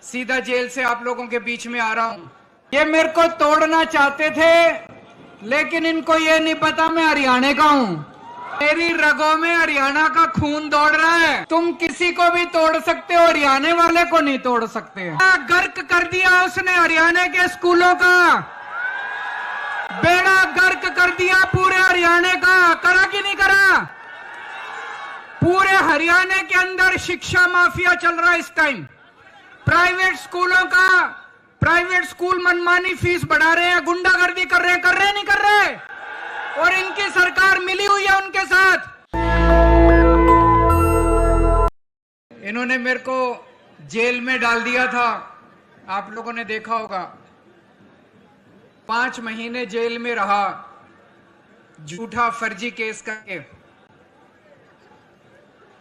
सीधा जेल से आप लोगों के बीच में आ रहा हूं। ये मेरे को तोड़ना चाहते थे, लेकिन इनको ये नहीं पता मैं हरियाणा का हूं। मेरी रगों में हरियाणा का खून दौड़ रहा है। तुम किसी को भी तोड़ सकते हो, हरियाणा वाले को नहीं तोड़ सकते। गर्क कर दिया उसने हरियाणा के स्कूलों का, बेड़ा गर्क कर दिया पूरे हरियाणा का। करा कि नहीं करा? पूरे हरियाणा के अंदर शिक्षा माफिया चल रहा है इस टाइम। प्राइवेट स्कूलों का, प्राइवेट स्कूल मनमानी फीस बढ़ा रहे हैं, गुंडागर्दी कर रहे हैं नहीं कर रहे? और इनकी सरकार मिली हुई है उनके साथ। इन्होंने मेरे को जेल में डाल दिया था, आप लोगों ने देखा होगा। 5 महीने जेल में रहा, झूठा फर्जी केस करके।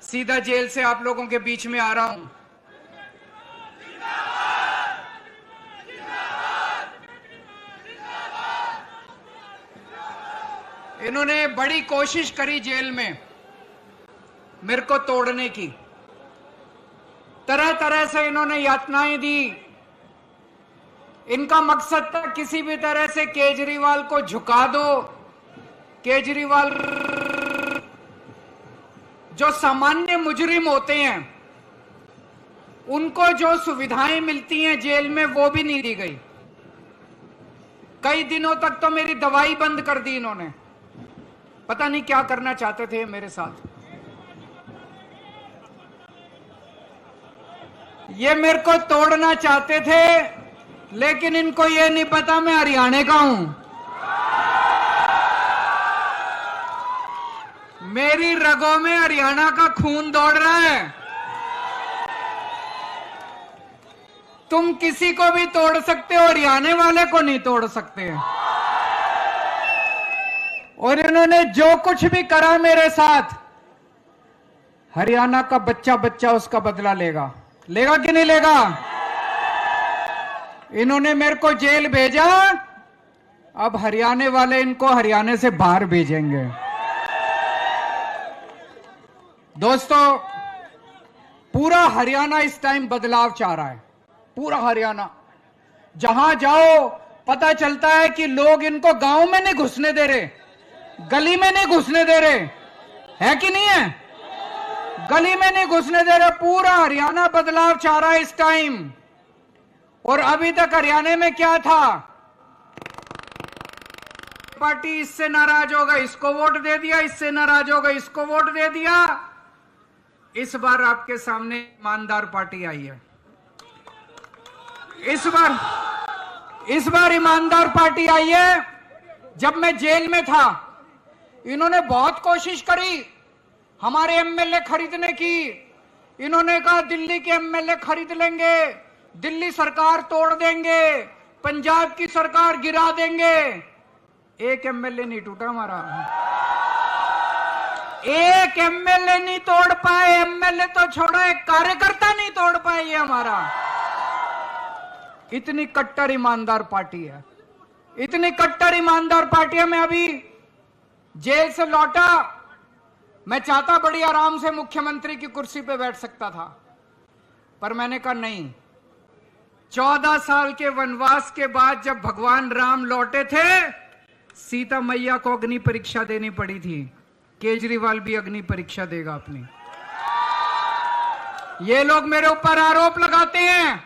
सीधा जेल से आप लोगों के बीच में आ रहा हूं। इन्होंने बड़ी कोशिश करी जेल में मेरे को तोड़ने की, तरह तरह से इन्होंने यातनाएं दी। इनका मकसद था किसी भी तरह से केजरीवाल को झुका दो। केजरीवाल जो सामान्य मुजरिम होते हैं, उनको जो सुविधाएं मिलती हैं जेल में, वो भी नहीं दी गई। कई दिनों तक तो मेरी दवाई बंद कर दी इन्होंने। पता नहीं क्या करना चाहते थे मेरे साथ। ये मेरे को तोड़ना चाहते थे, लेकिन इनको ये नहीं पता मैं हरियाणा का हूं। मेरी रगों में हरियाणा का खून दौड़ रहा है। तुम किसी को भी तोड़ सकते हो, हरियाणा वाले को नहीं तोड़ सकते। और इन्होंने जो कुछ भी करा मेरे साथ, हरियाणा का बच्चा बच्चा उसका बदला लेगा। लेगा कि नहीं लेगा? इन्होंने मेरे को जेल भेजा, अब हरियाणा वाले इनको हरियाणा से बाहर भेजेंगे। दोस्तों, पूरा हरियाणा इस टाइम बदलाव चाह रहा है। पूरा हरियाणा, जहां जाओ पता चलता है कि लोग इनको गांव में नहीं घुसने दे रहे, गली में नहीं घुसने दे रहे, है कि नहीं है? गली में नहीं घुसने दे रहे। पूरा हरियाणा बदलाव चाह रहा है इस टाइम। और अभी तक हरियाणा में क्या था? पार्टी इससे नाराज होगा, इसको वोट दे दिया, इससे नाराज होगा, इसको वोट दे दिया। इस बार आपके सामने ईमानदार पार्टी आई है। इस बार ईमानदार पार्टी आई है। जब मैं जेल में था, इन्होंने बहुत कोशिश करी हमारे एमएलए खरीदने की। इन्होंने कहा दिल्ली के एमएलए खरीद लेंगे, दिल्ली सरकार तोड़ देंगे, पंजाब की सरकार गिरा देंगे। एक एमएलए नहीं टूटा हमारा, एक एमएलए नहीं तोड़ पाए। एमएलए तो छोड़ो, एक कार्यकर्ता नहीं तोड़ पाए ये हमारा। इतनी कट्टर ईमानदार पार्टी है, इतनी कट्टर ईमानदार पार्टी है। मैं अभी जेल से लौटा, मैं चाहता बड़ी आराम से मुख्यमंत्री की कुर्सी पे बैठ सकता था, पर मैंने कहा नहीं। 14 साल के वनवास के बाद जब भगवान राम लौटे थे, सीता मैया को अग्नि परीक्षा देनी पड़ी थी। केजरीवाल भी अग्नि परीक्षा देगा अपनी। ये लोग मेरे ऊपर आरोप लगाते हैं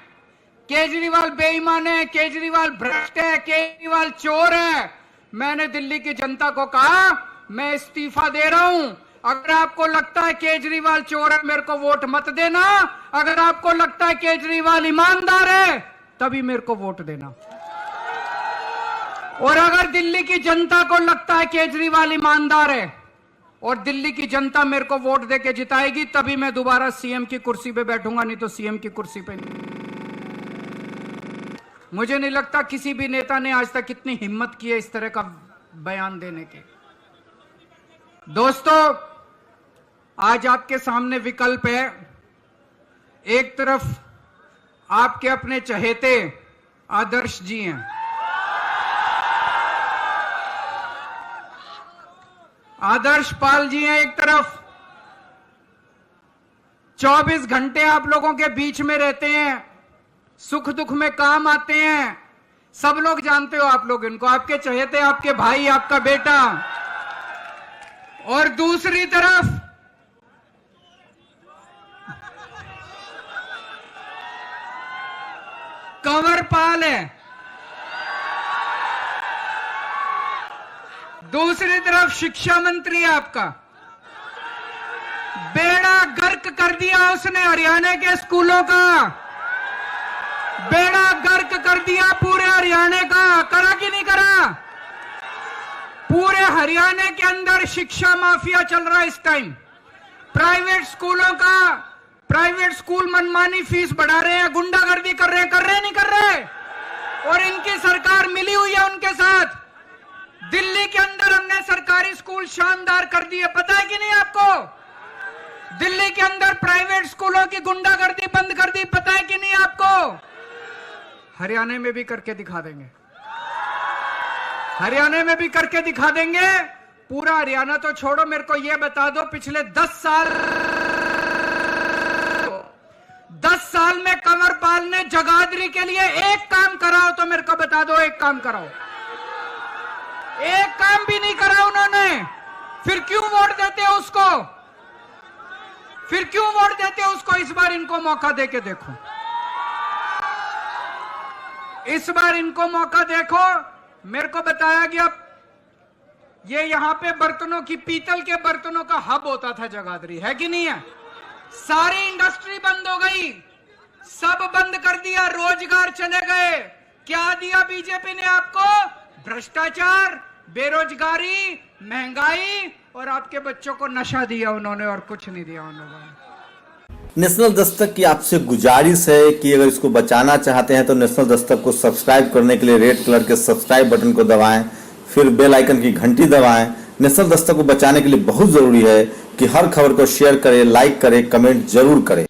केजरीवाल बेईमान है, केजरीवाल भ्रष्ट है, केजरीवाल चोर है। मैंने दिल्ली की जनता को कहा मैं इस्तीफा दे रहा हूं। अगर आपको लगता है केजरीवाल चोर है, मेरे को वोट मत देना। अगर आपको लगता है केजरीवाल ईमानदार है, तभी मेरे को वोट देना। और अगर दिल्ली की जनता को लगता है केजरीवाल ईमानदार है और दिल्ली की जनता मेरे को वोट देके जिताएगी, तभी मैं दोबारा सीएम की कुर्सी पे बैठूंगा, नहीं तो सीएम की कुर्सी पे नहीं। मुझे नहीं लगता किसी भी नेता ने आज तक इतनी हिम्मत की है इस तरह का बयान देने की। दोस्तों, आज आपके सामने विकल्प है। एक तरफ आपके अपने चहेते आदर्श जी हैं, आदर्श पाल जी हैं एक तरफ, 24 घंटे आप लोगों के बीच में रहते हैं, सुख दुख में काम आते हैं, सब लोग जानते हो आप लोग इनको, आपके चहेते, आपके भाई, आपका बेटा। और दूसरी तरफ कंवरपाल है, दूसरी तरफ शिक्षा मंत्री है आपका। बेड़ा गर्क कर दिया उसने हरियाणा के स्कूलों का, बेड़ा गर्क कर दिया पूरे हरियाणा का। करा कि नहीं करा? पूरे हरियाणा के अंदर शिक्षा माफिया चल रहा है इस टाइम। प्राइवेट स्कूलों का, प्राइवेट स्कूल मनमानी फीस बढ़ा रहे हैं, गुंडागर्दी कर रहे हैं नहीं कर रहे? और इनकी सरकार मिली हुई है उनके साथ। दिल्ली के अंदर हमने सरकारी स्कूल शानदार कर दिए, पता है कि नहीं आपको? दिल्ली के अंदर प्राइवेट स्कूलों की गुंडागर्दी बंद कर दी, पता है कि नहीं आपको? हरियाणा में भी करके दिखा देंगे, हरियाणा में भी करके दिखा देंगे। पूरा हरियाणा तो छोड़ो, मेरे को यह बता दो पिछले 10 साल में कंवरपाल ने जगाधरी के लिए एक काम कराओ तो मेरे को बता दो, एक काम कराओ। एक काम भी नहीं करा उन्होंने। फिर क्यों वोट देते हो उसको? फिर क्यों वोट देते हो उसको? इस बार इनको मौका देके देखो, इस बार इनको मौका देखो। मेरे को बताया गया ये यहां पे बर्तनों की, पीतल के बर्तनों का हब होता था जगाधरी, है कि नहीं है? सारी इंडस्ट्री बंद हो गई, सब बंद कर दिया, रोजगार चले गए। क्या दिया बीजेपी ने आपको? भ्रष्टाचार, बेरोजगारी, महंगाई और आपके बच्चों को नशा दिया उन्होंने, और कुछ नहीं दिया उन्होंने। नेशनल दस्तक की आपसे गुजारिश है कि अगर इसको बचाना चाहते हैं तो नेशनल दस्तक को सब्सक्राइब करने के लिए रेड कलर के सब्सक्राइब बटन को दबाएं, फिर बेल आइकन की घंटी दबाएं। नेशनल दस्तक को बचाने के लिए बहुत जरूरी है कि हर खबर को शेयर करें, लाइक करें, कमेंट जरूर करें।